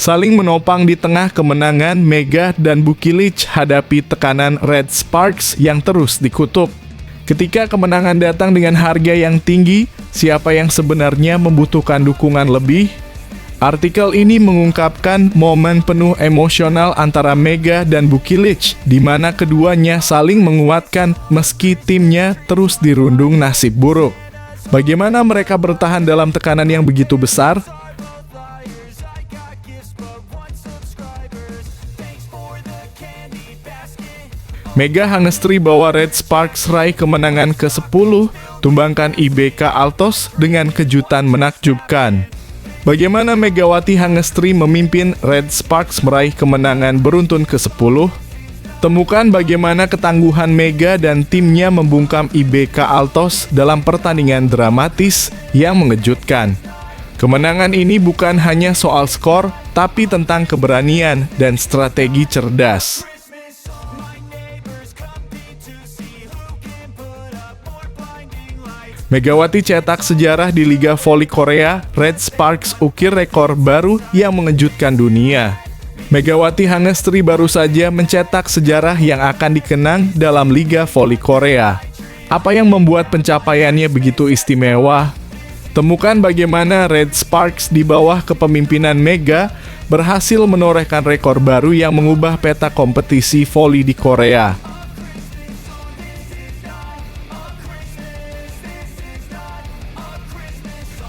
Saling menopang di tengah kemenangan, Mega dan Bukilic hadapi tekanan Red Sparks yang terus dikutuk. Ketika kemenangan datang dengan harga yang tinggi, siapa yang sebenarnya membutuhkan dukungan lebih? Artikel ini mengungkapkan momen penuh emosional antara Mega dan Bukilic, di mana keduanya saling menguatkan meski timnya terus dirundung nasib buruk. Bagaimana mereka bertahan dalam tekanan yang begitu besar? Mega Hangestri bawa Red Sparks raih kemenangan ke-10, tumbangkan IBK Altos dengan kejutan menakjubkan. Bagaimana Megawati Hangestri memimpin Red Sparks meraih kemenangan beruntun ke-10? Temukan bagaimana ketangguhan Mega dan timnya membungkam IBK Altos dalam pertandingan dramatis yang mengejutkan. Kemenangan ini bukan hanya soal skor, tapi tentang keberanian dan strategi cerdas. Megawati cetak sejarah di Liga Voli Korea, Red Sparks ukir rekor baru yang mengejutkan dunia. Megawati Hangestri baru saja mencetak sejarah yang akan dikenang dalam Liga Voli Korea. Apa yang membuat pencapaiannya begitu istimewa? Temukan bagaimana Red Sparks di bawah kepemimpinan Mega berhasil menorehkan rekor baru yang mengubah peta kompetisi voli di Korea.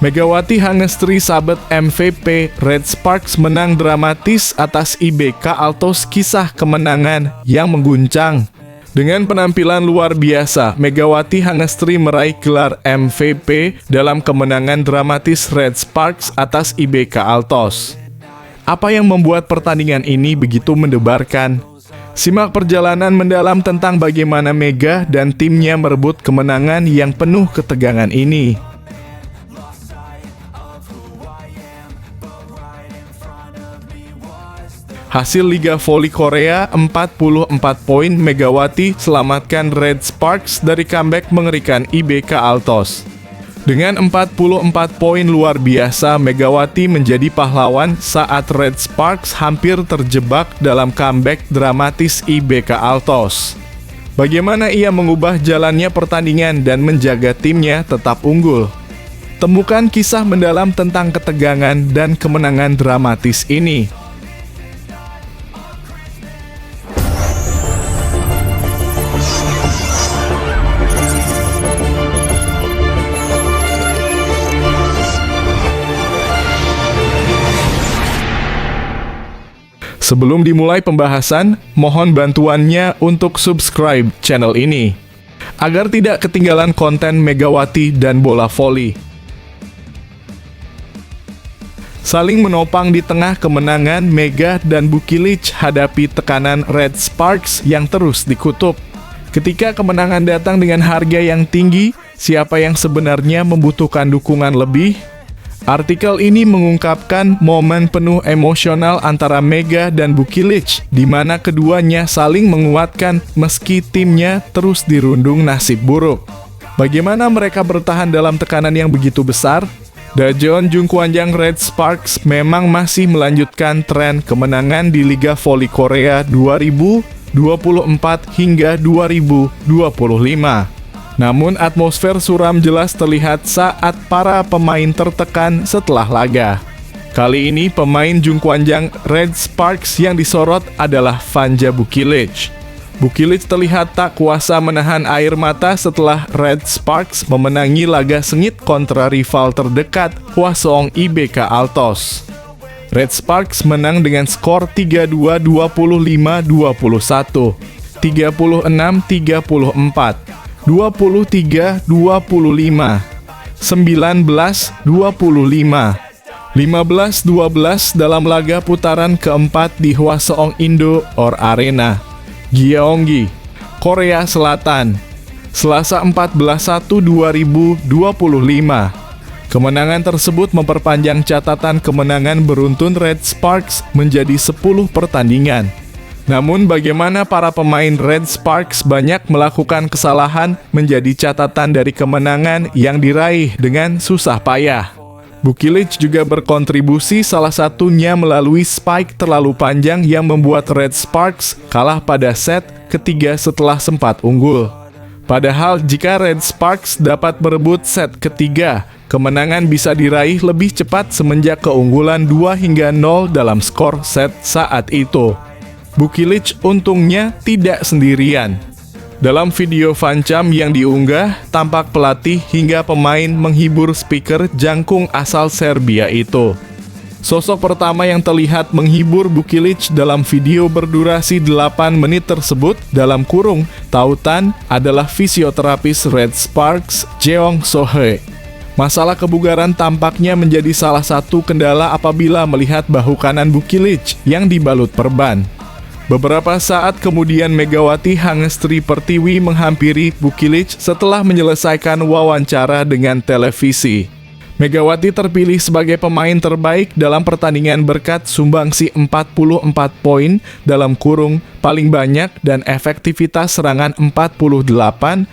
Megawati Hangestri sabet MVP, Red Sparks menang dramatis atas IBK Altos, kisah kemenangan yang mengguncang. Dengan penampilan luar biasa, Megawati Hangestri meraih gelar MVP dalam kemenangan dramatis Red Sparks atas IBK Altos. Apa yang membuat pertandingan ini begitu mendebarkan? Simak perjalanan mendalam tentang bagaimana Mega dan timnya merebut kemenangan yang penuh ketegangan ini. Hasil Liga Voli Korea, 44 poin Megawati selamatkan Red Sparks dari comeback mengerikan IBK Altos. Dengan 44 poin luar biasa, Megawati menjadi pahlawan saat Red Sparks hampir terjebak dalam comeback dramatis IBK Altos. Bagaimana ia mengubah jalannya pertandingan dan menjaga timnya tetap unggul? Temukan kisah mendalam tentang ketegangan dan kemenangan dramatis ini. Sebelum dimulai pembahasan, mohon bantuannya untuk subscribe channel ini, agar tidak ketinggalan konten Megawati dan bola voli. Saling menopang di tengah kemenangan, Mega dan Bukilic hadapi tekanan Red Sparks yang terus dikutuk. Ketika kemenangan datang dengan harga yang tinggi, siapa yang sebenarnya membutuhkan dukungan lebih? Artikel ini mengungkapkan momen penuh emosional antara Mega dan Bukilic, di mana keduanya saling menguatkan meski timnya terus dirundung nasib buruk. Bagaimana mereka bertahan dalam tekanan yang begitu besar? Dajeon Jungkwanjang Red Sparks memang masih melanjutkan tren kemenangan di Liga Voli Korea 2024 hingga 2025. Namun atmosfer suram jelas terlihat saat para pemain tertekan setelah laga. Kali ini pemain Jungkwanjang Red Sparks yang disorot adalah Vanja Bukilic. Bukilic terlihat tak kuasa menahan air mata setelah Red Sparks memenangi laga sengit kontra rival terdekat Hwaseong IBK Altos. Red Sparks menang dengan skor 3-2, 25-21, 36-34, 23-25, 19-25, 15-12 dalam laga putaran keempat di Hwaseong Indoor Arena, Gyeonggi, Korea Selatan, Selasa 14/1/2025. Kemenangan tersebut memperpanjang catatan kemenangan beruntun Red Sparks menjadi 10 pertandingan. Namun bagaimana para pemain Red Sparks banyak melakukan kesalahan menjadi catatan dari kemenangan yang diraih dengan susah payah. Bukilic juga berkontribusi, salah satunya melalui spike terlalu panjang yang membuat Red Sparks kalah pada set ketiga setelah sempat unggul. Padahal jika Red Sparks dapat berebut set ketiga, kemenangan bisa diraih lebih cepat semenjak keunggulan 2-0 dalam skor set saat itu. Bukilic untungnya tidak sendirian. Dalam video fancam yang diunggah, tampak pelatih hingga pemain menghibur speaker jangkung asal Serbia itu. Sosok pertama yang terlihat menghibur Bukilic dalam video berdurasi 8 menit tersebut dalam kurung tautan adalah fisioterapis Red Sparks, Jeong So-hee. Masalah kebugaran tampaknya menjadi salah satu kendala apabila melihat bahu kanan Bukilic yang dibalut perban. Beberapa saat kemudian Megawati Hangestri Pertiwi menghampiri Bukilic setelah menyelesaikan wawancara dengan televisi. Megawati terpilih sebagai pemain terbaik dalam pertandingan berkat sumbangsi 44 poin dalam kurung paling banyak dan efektivitas serangan 48,15%.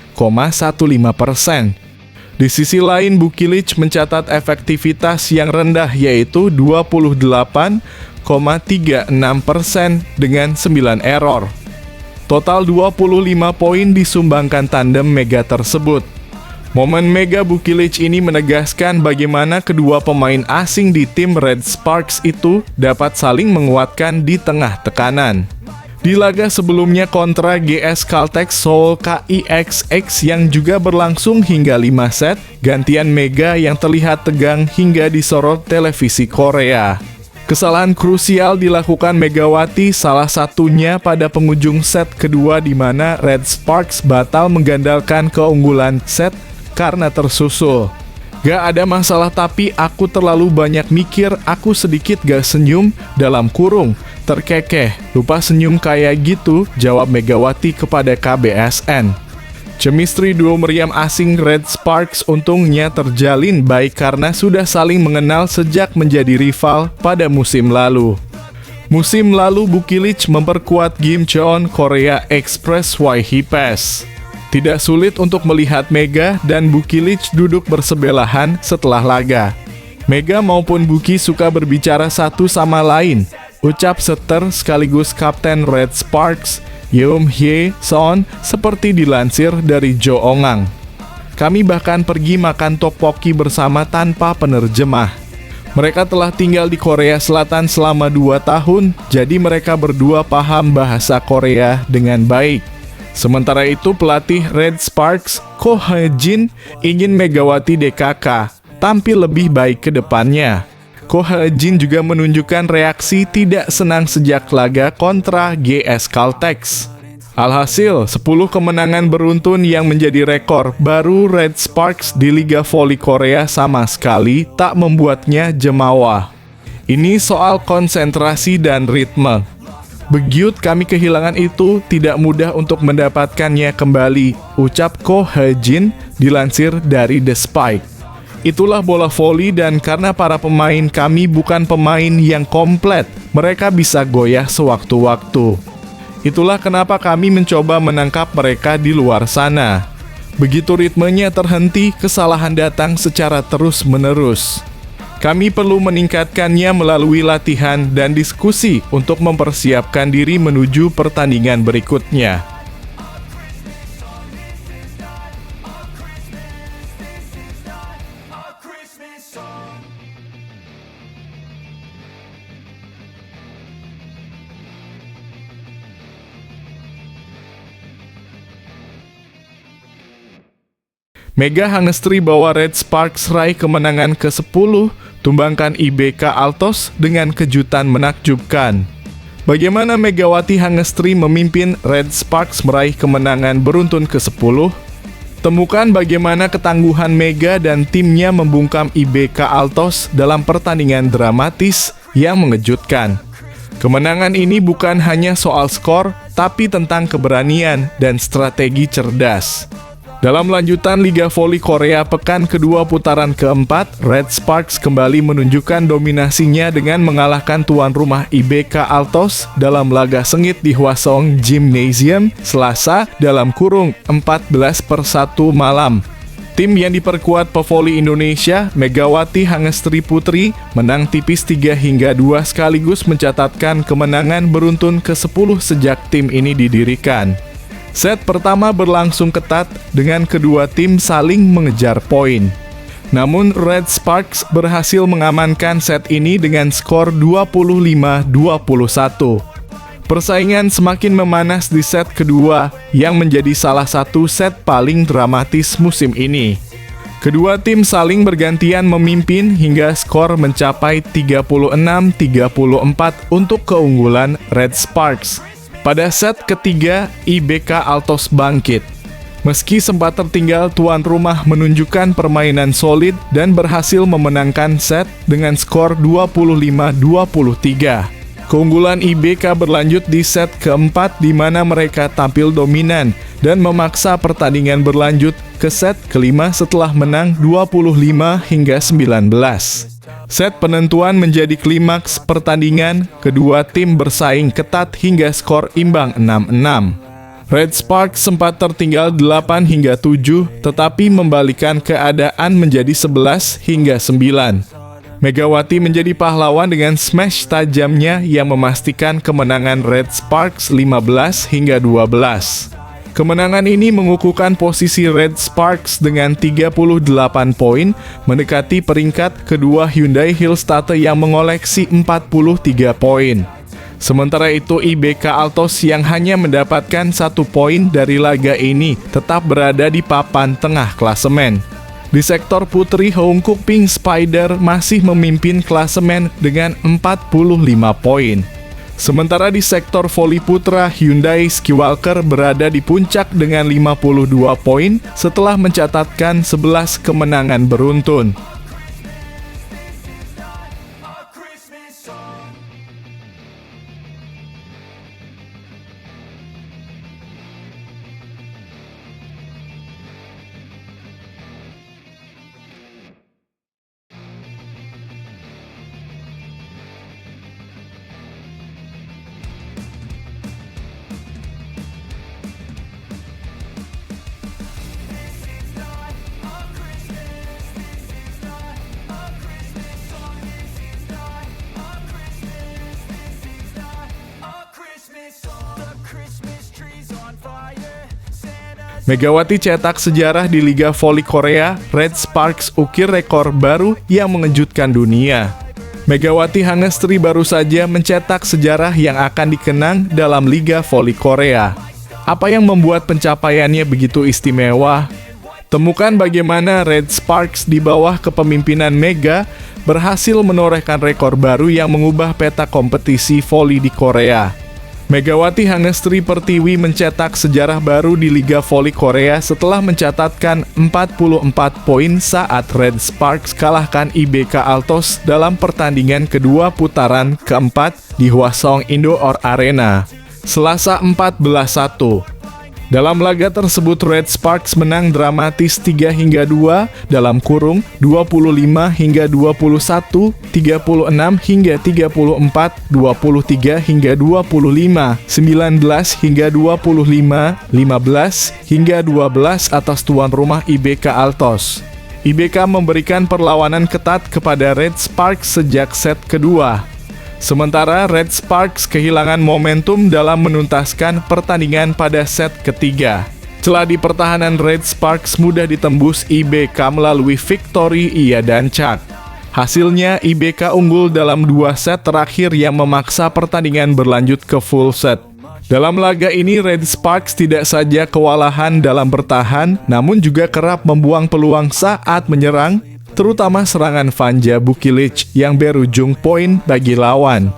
Di sisi lain, Bukilic mencatat efektivitas yang rendah yaitu 28,36% dengan 9 error. Total 25 poin disumbangkan tandem Mega tersebut. Momen Mega Bukilic ini menegaskan bagaimana kedua pemain asing di tim Red Sparks itu dapat saling menguatkan di tengah tekanan. Di laga sebelumnya kontra GS Caltex Seoul KIXX yang juga berlangsung hingga 5 set, gantian Mega yang terlihat tegang hingga disorot televisi Korea. Kesalahan krusial dilakukan Megawati, salah satunya pada penghujung set kedua di mana Red Sparks batal menggandalkan keunggulan set karena tersusul. Gak ada masalah tapi aku terlalu banyak mikir, aku sedikit gak senyum dalam kurung, terkekeh, lupa senyum kayak gitu, jawab Megawati kepada KBSN. Chemistry duo meriam asing Red Sparks untungnya terjalin baik karena sudah saling mengenal sejak menjadi rival pada musim lalu. Musim lalu Bukilic memperkuat Gimcheon Korea Express YH Pass. Tidak sulit untuk melihat Mega dan Bukilic duduk bersebelahan setelah laga. Mega maupun Buki suka berbicara satu sama lain, ucap setter sekaligus kapten Red Sparks, Yeom Hye Son, seperti dilansir dari Jo Ongang. Kami bahkan pergi makan tteokbokki bersama tanpa penerjemah. Mereka telah tinggal di Korea Selatan selama 2 tahun, jadi mereka berdua paham bahasa Korea dengan baik. Sementara itu, pelatih Red Sparks, Ko Hae-jin, ingin Megawati DKK tampil lebih baik ke depannya. Ko Hae-jin juga menunjukkan reaksi tidak senang sejak laga kontra GS Caltex. Alhasil, 10 kemenangan beruntun yang menjadi rekor baru Red Sparks di Liga Voli Korea sama sekali tak membuatnya jemawa. Ini soal konsentrasi dan ritme. Begitu kami kehilangan itu, tidak mudah untuk mendapatkannya kembali, ucap Ko Hae-jin dilansir dari The Spike. Itulah bola voli dan karena para pemain kami bukan pemain yang komplit, mereka bisa goyah sewaktu-waktu. Itulah kenapa kami mencoba menangkap mereka di luar sana. Begitu ritmenya terhenti, kesalahan datang secara terus-menerus. Kami perlu meningkatkannya melalui latihan dan diskusi untuk mempersiapkan diri menuju pertandingan berikutnya. Mega Hangestri bawa Red Sparks raih kemenangan ke-10, tumbangkan IBK Altos dengan kejutan menakjubkan. Bagaimana Megawati Hangestri memimpin Red Sparks meraih kemenangan beruntun ke-10? Temukan bagaimana ketangguhan Mega dan timnya membungkam IBK Altos dalam pertandingan dramatis yang mengejutkan. Kemenangan ini bukan hanya soal skor, tapi tentang keberanian dan strategi cerdas. Dalam lanjutan Liga Voli Korea pekan kedua putaran keempat, Red Sparks kembali menunjukkan dominasinya dengan mengalahkan tuan rumah IBK Altos dalam laga sengit di Hwaseong Gymnasium Selasa dalam kurung 14-1 malam. Tim yang diperkuat pevoli Indonesia, Megawati Hangestri Putri, menang tipis 3-2 sekaligus mencatatkan kemenangan beruntun ke-10 sejak tim ini didirikan. Set pertama berlangsung ketat dengan kedua tim saling mengejar poin. Namun Red Sparks berhasil mengamankan set ini dengan skor 25-21. Persaingan semakin memanas di set kedua yang menjadi salah satu set paling dramatis musim ini. Kedua tim saling bergantian memimpin hingga skor mencapai 36-34 untuk keunggulan Red Sparks. Pada set ketiga, IBK Altos bangkit. Meski sempat tertinggal, tuan rumah menunjukkan permainan solid dan berhasil memenangkan set dengan skor 25-23. Keunggulan IBK berlanjut di set keempat di mana mereka tampil dominan dan memaksa pertandingan berlanjut ke set kelima setelah menang 25-19. Set penentuan menjadi klimaks pertandingan, kedua tim bersaing ketat hingga skor imbang 6-6. Red Sparks sempat tertinggal 8-7 tetapi membalikan keadaan menjadi 11-9. Megawati menjadi pahlawan dengan smash tajamnya yang memastikan kemenangan Red Sparks 15-12. Kemenangan ini mengukuhkan posisi Red Sparks dengan 38 poin, mendekati peringkat kedua Hyundai Hillstate yang mengoleksi 43 poin. Sementara itu IBK Altos yang hanya mendapatkan 1 poin dari laga ini tetap berada di papan tengah klasemen. Di sektor putri, Hongkuk Pink Spider masih memimpin klasemen dengan 45 poin. Sementara di sektor voli putra, Hyundai Skywalker berada di puncak dengan 52 poin setelah mencatatkan 11 kemenangan beruntun. Megawati cetak sejarah di Liga Voli Korea, Red Sparks ukir rekor baru yang mengejutkan dunia. Megawati Hangestri baru saja mencetak sejarah yang akan dikenang dalam Liga Voli Korea. Apa yang membuat pencapaiannya begitu istimewa? Temukan bagaimana Red Sparks di bawah kepemimpinan Mega berhasil menorehkan rekor baru yang mengubah peta kompetisi voli di Korea. Megawati Hangestri Pertiwi mencetak sejarah baru di Liga Voli Korea setelah mencatatkan 44 poin saat Red Sparks kalahkan IBK Altos dalam pertandingan kedua putaran keempat di Hwaseong Indoor Arena, Selasa 14-1. Dalam laga tersebut, Red Sparks menang dramatis 3-2 dalam kurung 25-21, 36-34, 23-25, 19-25, 15-12 atas tuan rumah IBK Altos. IBK memberikan perlawanan ketat kepada Red Sparks sejak set kedua. Sementara Red Sparks kehilangan momentum dalam menuntaskan pertandingan pada set ketiga. Celah di pertahanan Red Sparks mudah ditembus IBK melalui Victory Iya dan Chak. Hasilnya IBK unggul dalam 2 set terakhir yang memaksa pertandingan berlanjut ke full set. Dalam laga ini Red Sparks tidak saja kewalahan dalam bertahan, namun juga kerap membuang peluang saat menyerang, terutama serangan Vanja Bukilic yang berujung poin bagi lawan.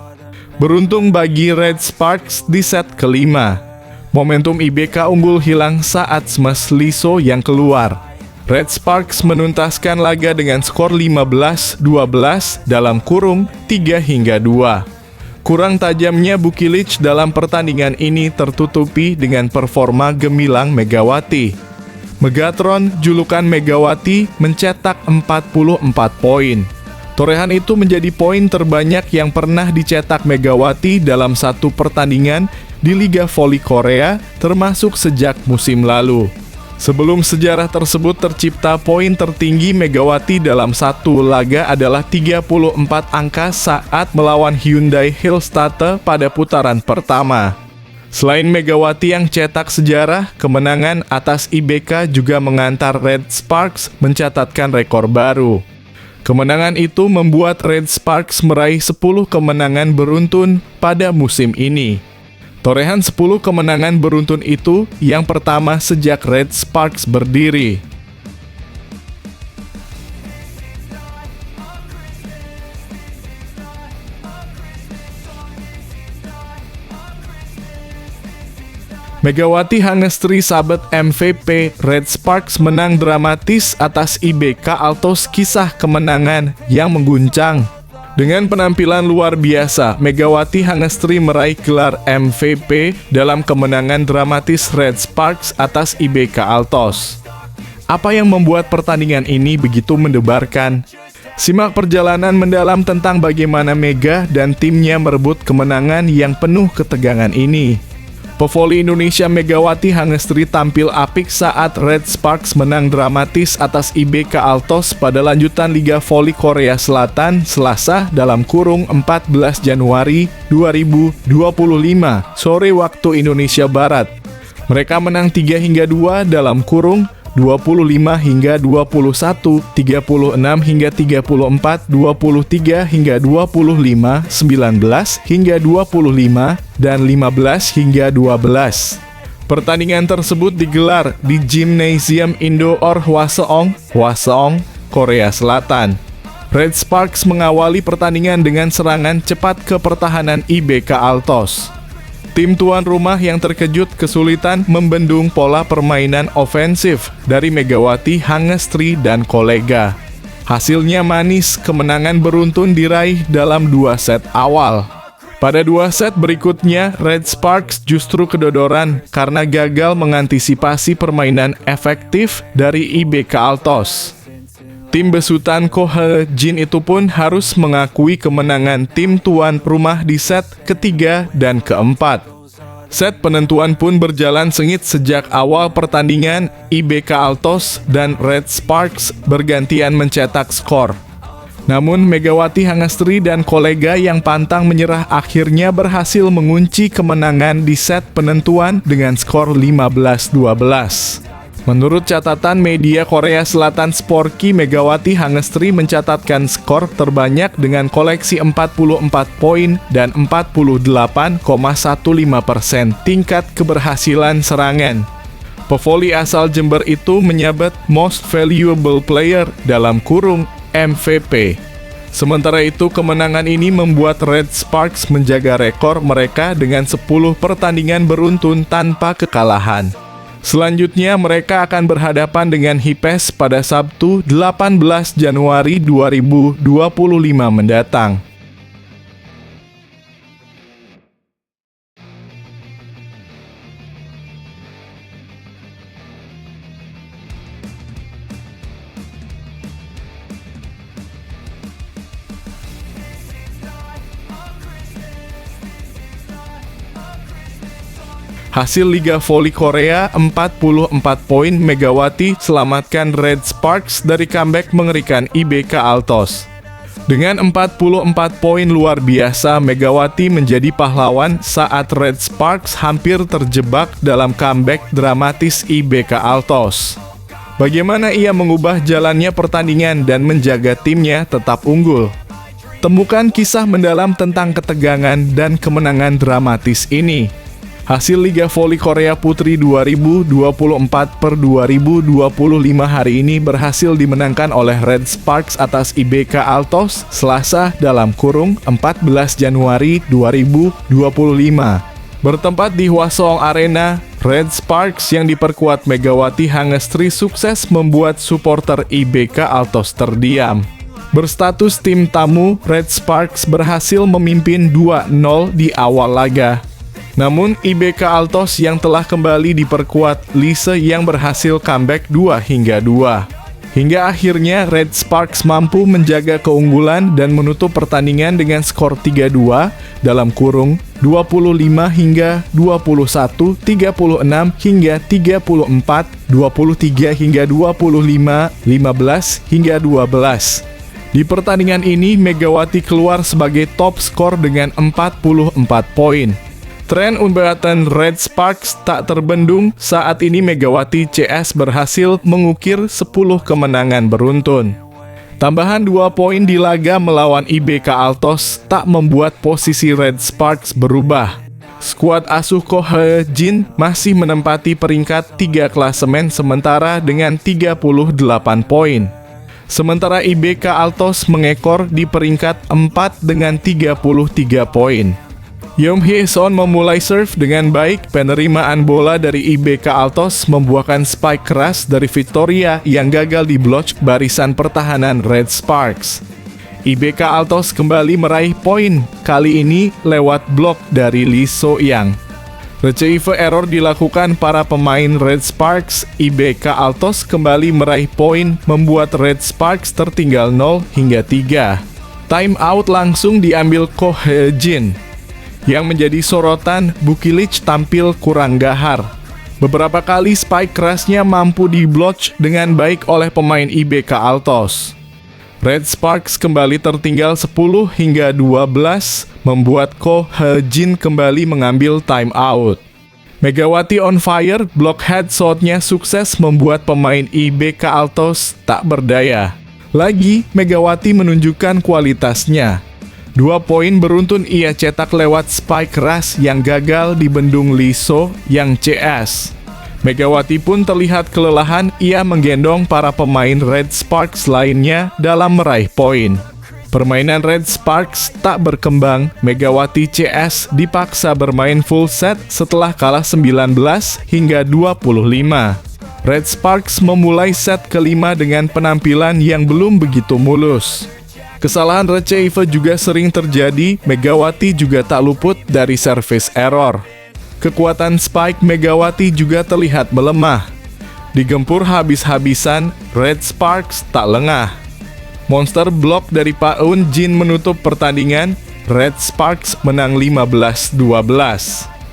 Beruntung bagi Red Sparks di set kelima, momentum IBK unggul hilang saat smash Liso yang keluar. Red Sparks menuntaskan laga dengan skor 15-12 dalam kurung 3-2. Kurang tajamnya Bukilic dalam pertandingan ini tertutupi dengan performa gemilang Megawati. Megatron, julukan Megawati, mencetak 44 poin. Torehan itu menjadi poin terbanyak yang pernah dicetak Megawati dalam satu pertandingan di Liga Voli Korea, termasuk sejak musim lalu. Sebelum sejarah tersebut tercipta, poin tertinggi Megawati dalam satu laga adalah 34 angka saat melawan Hyundai Hillstatter pada putaran pertama. Selain Megawati yang cetak sejarah, kemenangan atas IBK juga mengantar Red Sparks mencatatkan rekor baru. Kemenangan itu membuat Red Sparks meraih 10 kemenangan beruntun pada musim ini. Torehan 10 kemenangan beruntun itu yang pertama sejak Red Sparks berdiri. Megawati Hangestri Sabet MVP, Red Sparks menang dramatis atas IBK Altos, kisah kemenangan yang mengguncang. Dengan penampilan luar biasa, Megawati Hangestri meraih gelar MVP dalam kemenangan dramatis Red Sparks atas IBK Altos. Apa yang membuat pertandingan ini begitu mendebarkan? Simak perjalanan mendalam tentang bagaimana Mega dan timnya merebut kemenangan yang penuh ketegangan ini. Pevoli Indonesia Megawati Hangestri tampil apik saat Red Sparks menang dramatis atas IBK Altos pada lanjutan Liga Voli Korea Selatan Selasa (14 Januari 2025) sore waktu Indonesia Barat. Mereka menang 3-2 (25 hingga 21, 36 hingga 34, 23 hingga 25, 19 hingga 25, dan 15 hingga 12. Pertandingan tersebut digelar di Gymnasium Indoor Hwaseong, Korea Selatan. Red Sparks mengawali pertandingan dengan serangan cepat ke pertahanan IBK Altos. Tim tuan rumah yang terkejut kesulitan membendung pola permainan ofensif dari Megawati Hangestri dan kolega. Hasilnya manis, kemenangan beruntun diraih dalam 2 set awal. Pada 2 set berikutnya, Red Sparks justru kedodoran karena gagal mengantisipasi permainan efektif dari IBK Altos. Tim besutan Ko He-jin itu pun harus mengakui kemenangan tim tuan rumah di set ketiga dan keempat. Set penentuan pun berjalan sengit sejak awal pertandingan. IBK Altos dan Red Sparks bergantian mencetak skor. Namun Megawati Hangestri dan kolega yang pantang menyerah akhirnya berhasil mengunci kemenangan di set penentuan dengan skor 15-12. Menurut catatan media Korea Selatan Sporky, Megawati Hangestri mencatatkan skor terbanyak dengan koleksi 44 poin dan 48,15% tingkat keberhasilan serangan. Pevoli asal Jember itu menyabet Most Valuable Player (MVP). Sementara itu, kemenangan ini membuat Red Sparks menjaga rekor mereka dengan 10 pertandingan beruntun tanpa kekalahan. Selanjutnya, mereka akan berhadapan dengan Hipes pada Sabtu 18 Januari 2025 mendatang. Hasil Liga Voli Korea, 44 poin Megawati selamatkan Red Sparks dari comeback mengerikan IBK Altos. Dengan 44 poin luar biasa, Megawati menjadi pahlawan saat Red Sparks hampir terjebak dalam comeback dramatis IBK Altos. Bagaimana ia mengubah jalannya pertandingan dan menjaga timnya tetap unggul? Temukan kisah mendalam tentang ketegangan dan kemenangan dramatis ini. Hasil Liga Voli Korea Putri 2024/2025 hari ini berhasil dimenangkan oleh Red Sparks atas IBK Altos Selasa (14 Januari 2025). Bertempat di Hwaseong Arena, Red Sparks yang diperkuat Megawati Hangestri sukses membuat supporter IBK Altos terdiam. Berstatus tim tamu, Red Sparks berhasil memimpin 2-0 di awal laga. Namun IBK Altos yang telah kembali diperkuat Lise yang berhasil comeback 2-2. Hingga akhirnya Red Sparks mampu menjaga keunggulan dan menutup pertandingan dengan skor 3-2 (25 hingga 21, 36 hingga 34, 23 hingga 25, 15 hingga 12. Di pertandingan ini, Megawati keluar sebagai top skor dengan 44 poin. Tren unbeaten Red Sparks tak terbendung, saat ini Megawati CS berhasil mengukir 10 kemenangan beruntun. Tambahan 2 poin di laga melawan IBK Altos tak membuat posisi Red Sparks berubah. Skuad asuh Ko Hye Jin masih menempati peringkat 3 klasemen sementara dengan 38 poin. Sementara IBK Altos mengekor di peringkat 4 dengan 33 poin. Yeom Hye Son memulai serve dengan baik, penerimaan bola dari IBK Altos membuahkan spike keras dari Victoria yang gagal diblok barisan pertahanan Red Sparks. IBK Altos kembali meraih poin, kali ini lewat blok dari Lee So Yang. Receive error dilakukan para pemain Red Sparks, IBK Altos kembali meraih poin membuat Red Sparks tertinggal 0 hingga 3. Time out langsung diambil Ko Hye Jin. Yang menjadi sorotan, Bukilic tampil kurang gahar. Beberapa kali spike kerasnya mampu diblok dengan baik oleh pemain IBK Altos. Red Sparks kembali tertinggal 10 hingga 12, membuat Ko Hye Jin kembali mengambil time out. Megawati on fire, block headshot-nya sukses membuat pemain IBK Altos tak berdaya. Lagi, Megawati menunjukkan kualitasnya. 2 poin beruntun ia cetak lewat spike keras yang gagal dibendung Lee So yang CS. Megawati pun terlihat kelelahan, ia menggendong para pemain Red Sparks lainnya dalam meraih poin. Permainan Red Sparks tak berkembang, Megawati CS dipaksa bermain full set setelah kalah 19 hingga 25. Red Sparks memulai set kelima dengan penampilan yang belum begitu mulus. Kesalahan receive juga sering terjadi, Megawati juga tak luput dari service error. Kekuatan spike Megawati juga terlihat melemah. Digempur habis-habisan, Red Sparks tak lengah. Monster block dari Pak Eun Jin menutup pertandingan, Red Sparks menang 15-12.